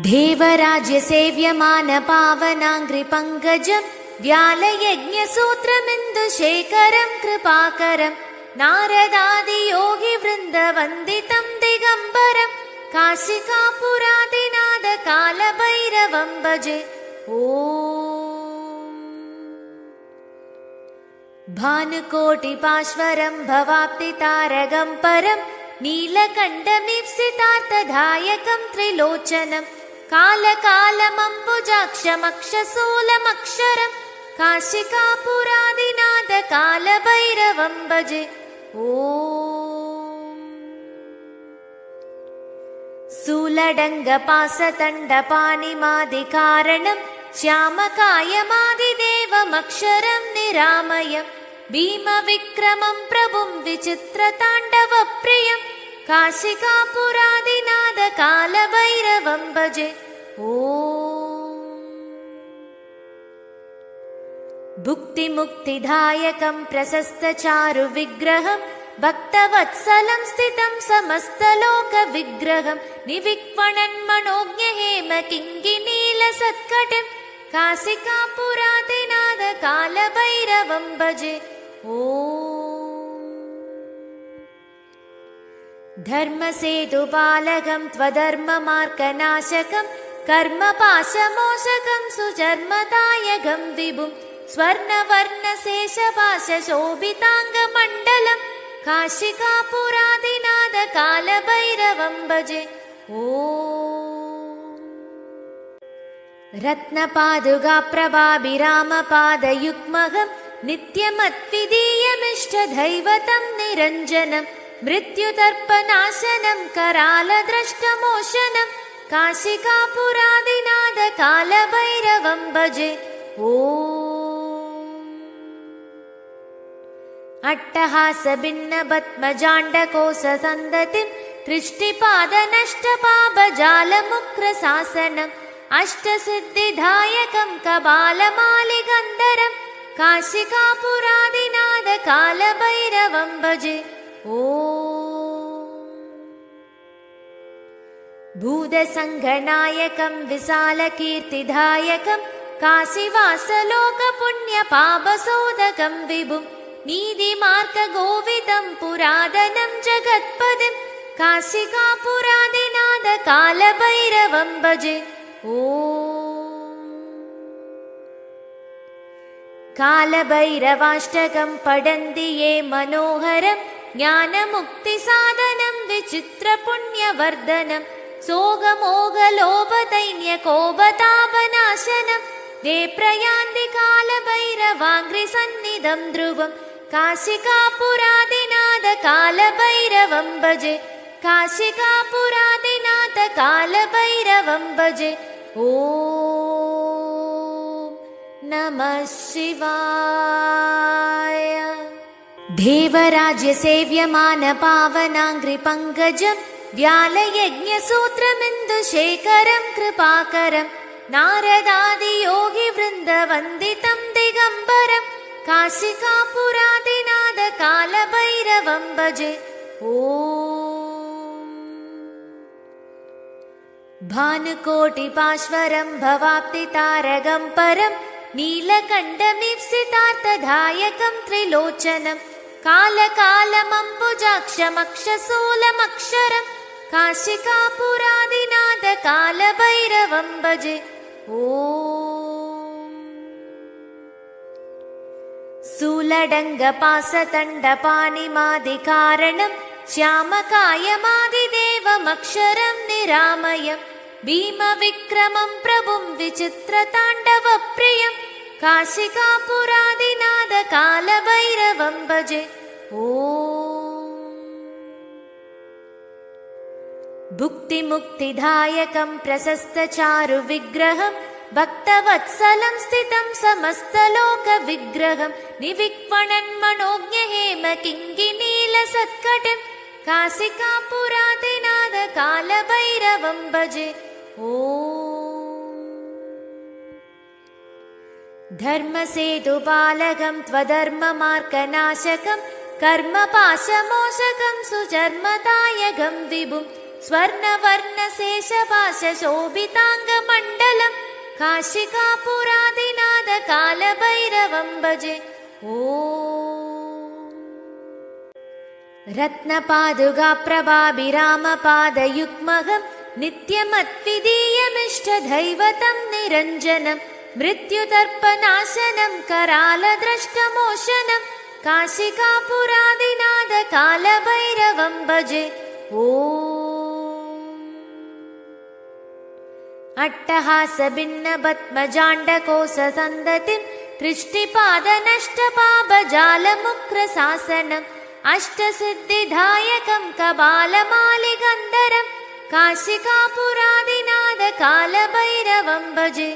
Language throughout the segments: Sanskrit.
देवराज्यसेव्यमानपावनाङ्घ्रिपङ्कजं व्यालयज्ञसूत्रमिन्दुशेखरं कृपाकरं नारदादियोगिवृन्दवन्दितं दिगम्बरं काशिकापुरादिनाथकालभैरवं भजे। ॐ भानुकोटिपाश्वरं भवाप्तितारकं परं नीलकण्ठमीप्सितार्थदायकं त्रिलोचनं कालकालमम्बुजाक्षमक्षशूलमक्षरं काशिकापुरादिनाथकालभैरवं भजे। ॐ शूलडङ्गपासतण्डपाणिमादिकारणं श्यामकायमादिदेवमक्षरं निरामयं भीमविक्रमं प्रभुं विचित्रताण्डवप्रियं काशिकापुरादिनाथकालभैरवं भजे। ॐ भुक्तिमुक्तिदायकं प्रशस्तचारुविग्रहं भक्तवत्सलं स्थितं समस्तलोकविग्रहं निविक्वणन्मनोज्ञहेमकिङ्गिनीलसत्कटं काशिकापुरादिनाथकालभैरवं भजे। ॐ धर्मसेतुपालकं त्वधर्ममार्गनाशकं कर्मपाशमोचकं सुचर्मदायकं विभुं स्वर्णवर्णशेषपाशशोभिताङ्गमण्डलं काशिकापुरादिनाथकालभैरवं भजे। ॐ रत्नपादुकाप्रभाभिरामपादयुग्महं नित्यमद्वितीयमिष्टदैवतं निरञ्जनं मृत्युदर्पनाशनं करालद्रष्टमोचनं काशिकापुरादिनाथकालभैरवं भजे। ॐ अट्टहासभिन्नपद्मजाण्डकोशसन्दतिं दृष्टिपादनष्टपापजालमुक्रशासनम् अष्टसिद्धिदायकं कपालमालिगन्धरं काशिकापुरादिनाथकालभैरवं भजे। ॐ भूतसङ्घनायकं विशालकीर्तिदायकं काशीवासलोकपुण्यपापशोधकं विभुं नीतिमार्गगोविदं पुरातनं जगत्पदिं काशिकापुरादिनाथकालभैरवं भजे। ॐ कालभैरवाष्टकं पठन्ति ये मनोहरं ज्ञानमुक्तिसाधनं विचित्रपुण्यवर्धनं सोगमोगलोभदैन्यकोपतापनाशनं ते प्रयान्ति कालभैरवाङ्घ्रिसन्निधं ध्रुवं काशिकापुरादिनाथकालभैरवं भजे। काशिकापुरादिनाथकालभैरवं भजे। ॐ नमः शिवाय। देवराज्यसेव्यमानपावनाङ्घ्रिपङ्कजं व्यालयज्ञसूत्रमिन्दुशेखरं कृपाकरं नारदादियोगिवृन्दवन्दितं दिगम्बरं काशिकापुरादिनाथकालभैरवं भजे। ॐ भानुकोटिपाश्वरं भवाप्तितारकं परं नीलकण्ठमीप्सितार्थदायकं त्रिलोचनं कालकालमम्बुजाक्षमक्षशूलमक्षरं काशिकापुरादिनाथकालभैरवं भजे। ॐ शूलडङ्गपासतण्डपाणिमादिकारणं श्यामकायमादिदेवमक्षरं निरामयं भीमविक्रमं प्रभुं विचित्रताण्डवप्रियं काशिकापुरादिनाथकालभैरवं भजे। ॐ भुक्तिमुक्तिदायकं प्रशस्तचारुविग्रहं भक्तवत्सलं स्थितं समस्तलोकविग्रहं निविक्वणन्मनोज्ञहेमकिङ्गिनीलसत्कटं काशिकापुरादिनाथकालभैरवं भजे। ॐ धर्मसेतुपालकं त्वधर्ममार्गनाशकं कर्मपाशमोचकं सुचर्मदायकं विभुं स्वर्णवर्णशेषपाशशोभिताङ्गमण्डलं काशिकापुरादिनाथ कालभैरवं भजे। रत्नपादुकाप्रभाभिरामपादयुग्महं नित्यमद्वितीयमिष्टदैवतं निरञ्जनं मृत्युतर्पनाशनं करालद्रष्टमोचनं काशिकापुरादिनाथ कालभैरवं भजे। अट्टहासभिन्नपद्मजाण्डकोशसन्दतिं दृष्टिपादनष्टपापजालमुक्रशासनम् अष्टसिद्धिदायकं कपालमालिगन्धरं काशिकापुरादिनाथ कालभैरवं भजे।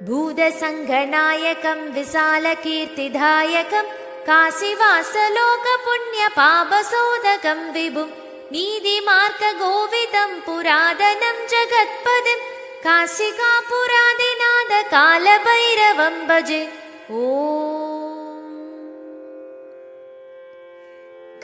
भूतसङ्घनायकं विशालकीर्तिदायकं काशीवासलोकपुण्यपापशोधकं विभुं नीतिमार्गगोविदं पुरातनं जगत्पदिं काशिकापुरादिनाथ कालभैरवं भजे।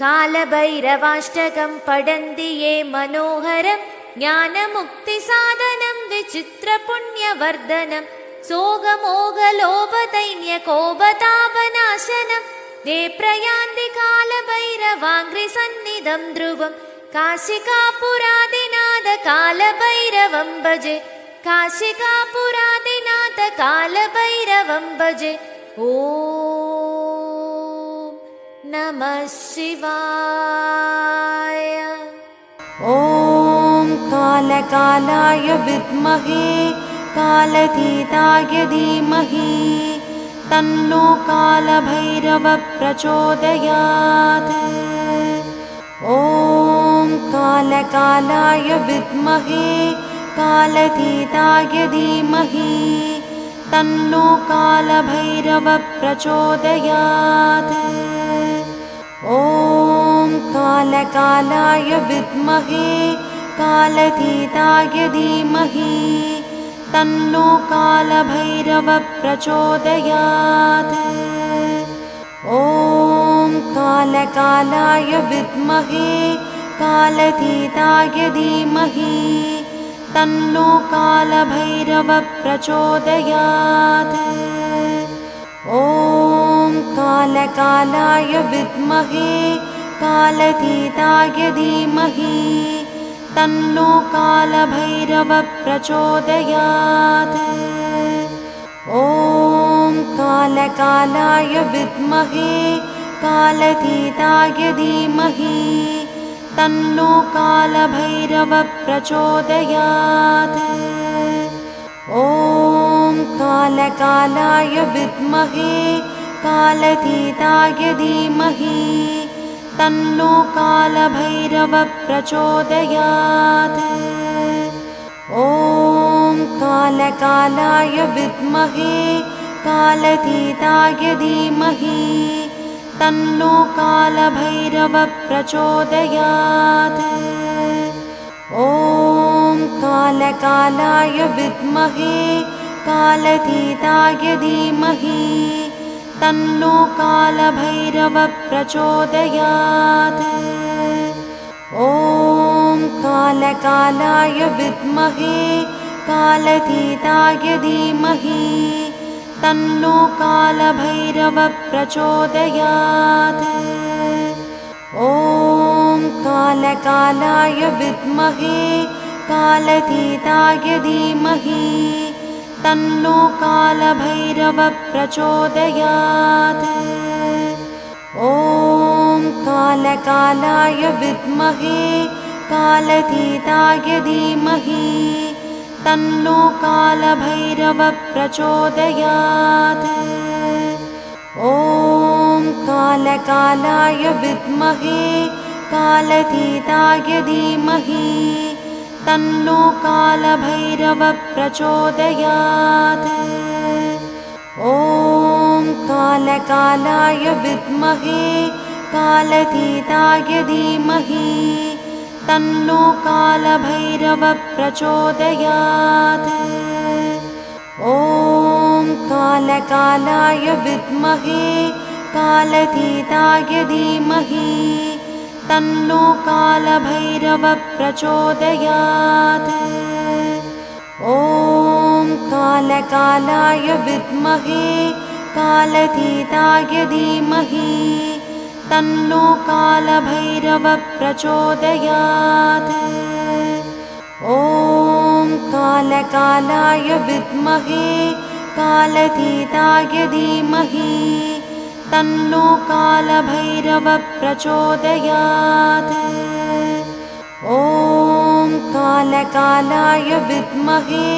कालभैरवाष्टकं पठन्ति ये मनोहरं ज्ञानमुक्तिसाधनं विचित्रपुण्यवर्धनं सोगमोगलोभदैन्यकोपतापनाशनं ते प्रयान्ति कालभैरवाङ्घ्रिसन्निधं ध्रुवं काशिकापुरादिनाथ कालभैरवं भजे। काशिकापुरादिनाथ कालभैरवं भजे। ॐ नमः शिवाय। ॐ कालकालाय विद्महे कालतीताय धीमहि तन्नो कालभैरवः प्रचोदयात्। ॐ कालकालाय विद्महे कालतीताय धीमहि तन्नो कालभैरवः प्रचोदयात्। ॐ कालकालाय विद्महे कालतीताय धीमहि तन्नो कालभैरवः प्रचोदयात्। ॐ कालकालाय विद्महे कालतीताय धीमहि तन्नो कालभैरवः प्रचोदयात्। ॐ कालकालाय विद्महे कालतीताय धीमहि तन्नो कालभैरवः प्रचोदयात्। ॐ कालकालाय विद्महे कालतीताय धीमहि तन्नो कालभैरवः प्रचोदयात्। ॐ कालकालाय विद्महे कालतीताय धीमहि तन्नो कालभैरवः प्रचोदयात्। ॐ कालकालाय विद्महे कालतीताय धीमहि तन्नो कालभैरवः प्रचोदयात्। ॐ कालकालाय विद्महे कालतीताय धीमहि तन्नो कालभैरवः प्रचोदयात्। ॐ कालकालाय विद्महे कालतीताय धीमहि तन्नो कालभैरवः प्रचोदयात्। ॐ कालकालाय विद्महे कालतीताय धीमहि तन्नो कालभैरवः प्रचोदयात्। ॐ कालकालाय विद्महे कालतीताय धीमहि तन्नो कालभैरवः प्रचोदयात्। ॐ कालकालाय विद्महे कालतीताय धीमहि तन्नो कालभैरवः प्रचोदयात्। ॐ कालकालाय विद्महे कालतीताय धीमहि तन्नो कालभैरवः प्रचोदयात्। ॐ कालकालाय विद्महे कालतीताय धीमहि तन्नो कालभैरवः प्रचोदयात्। ॐ कालकालाय विद्महे कालतीताय धीमहि तन्नो कालभैरवः प्रचोदयात्। ॐ कालकालाय विद्महे कालतीताय धीमहि तन्नो कालभैरवः प्रचोदयात्। ॐ कालकालाय विद्महे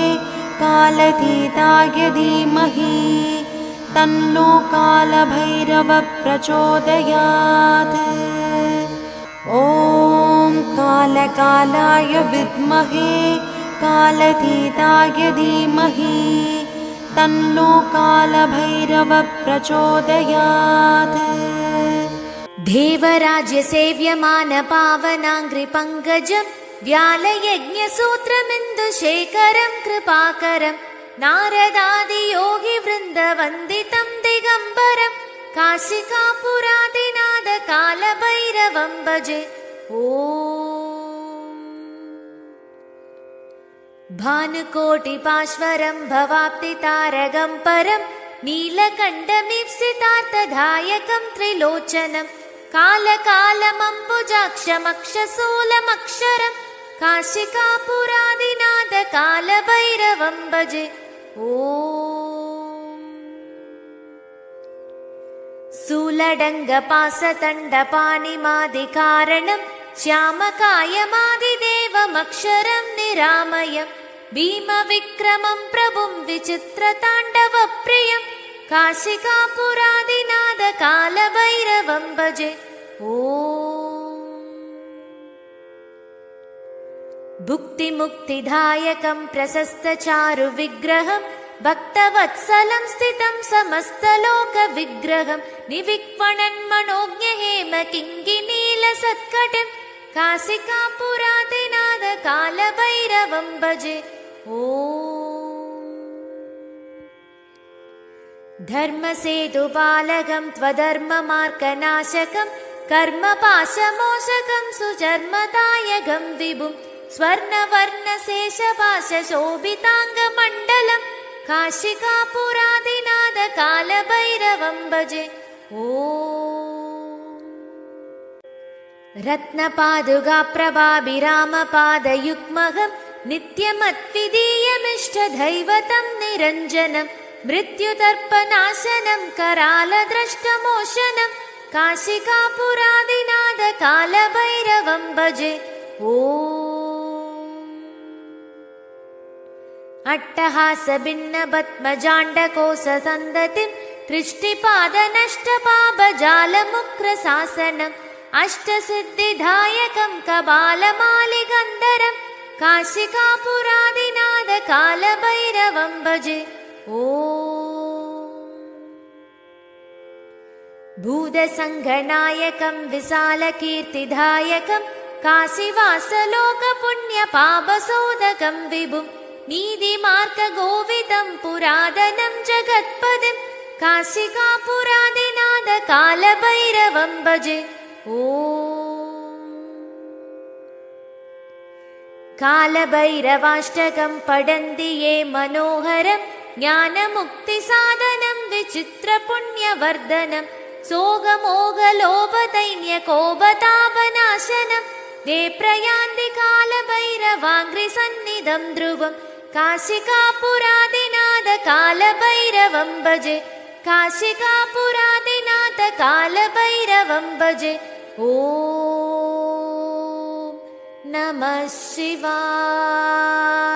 कालतीताय धीमहि तन्नो कालभैरवः प्रचोदयात्। ॐ कालकालाय विद्महे कालतीताय धीमहि तन्नो कालभैरवः प्रचोदयात्। देवराज्यसेव्यमानपावनाङ्घ्रिपङ्कजं व्यालयज्ञसूत्रमिन्दुशेखरं कृपाकरं नारदादियोगिवृन्दवन्दितं दिगम्बरं काशिकापुरादिनाथकालभैरवं भजे। ॐ भानुकोटिपाश्वरं भवाप्तितारकं परं नीलकण्ठमीप्सितार्थदायकं त्रिलोचनं कालकालमम्बुजाक्षमक्षशूलमक्षरं काशिकापुरादिनाथकालभैरवं भजे। ॐ शूलडङ्गपासदण्डपाणिमादिकारणं श्यामकायमादिदेवमक्षरं निरामयं भीमविक्रमं प्रभुं विचित्रताण्डवप्रियं काशिकापुरादिनाथकालभैरवं भजे। ॐ भुक्तिमुक्तिदायकं प्रशस्तचारुविग्रहं भक्तवत्सलं स्थितं समस्तलोकविग्रहं निविक्वणन्मनोज्ञहेमकिङ्किनीलसत्कटं काशिकापुरादिनाथकालभैरवं भजे। ॐ धर्मसेतुपालकं त्वधर्ममार्गनाशकं कर्मपाशमोचकं सुचर्मदायकं विभुं स्वर्णवर्णशेषपाशशोभिताङ्गमण्डलं काशिकापुरादिनाथकालभैरवं भजे। ॐ रत्नपादुकाप्रभाभिरामपादयुग्महं नित्यमद्वितीयमिष्टदैवतं निरञ्जनं मृत्युदर्पनाशनं करालद्रष्टमोचनं काशिकापुरादिनाथकालभैरवं भजे। ॐ अट्टहासभिन्नपद्मजाण्डकोशसन्दतिं दृष्टिपादनष्टपापजालमुक्रशासनम् अष्टसिद्धिदायकं कपालमालिगन्धरं काशिकापुरादिनाथकालभैरवं भजे। ॐ भूतसङ्घनायकं विशालकीर्तिदायकं काशीवासलोकपुण्यपापशोधकं विभुं नीतिमार्गगोविदं पुरातनं जगत्पदिं काशिकापुरादिनाथकालभैरवं भजे। ॐ कालभैरवाष्टकं पठन्ति ये मनोहरं ज्ञानमुक्तिसाधनं विचित्रपुण्यवर्धनं सोगमोगलोभदैन्यकोपतापनाशनं ते प्रयान्ति कालभैरवाङ्घ्रिसन्निधं ध्रुवं काशिकापुरादिनाथकालभैरवं भजे। काशिकापुरादिनाथकालभैरवं भजे। ॐ नमः शिवाय।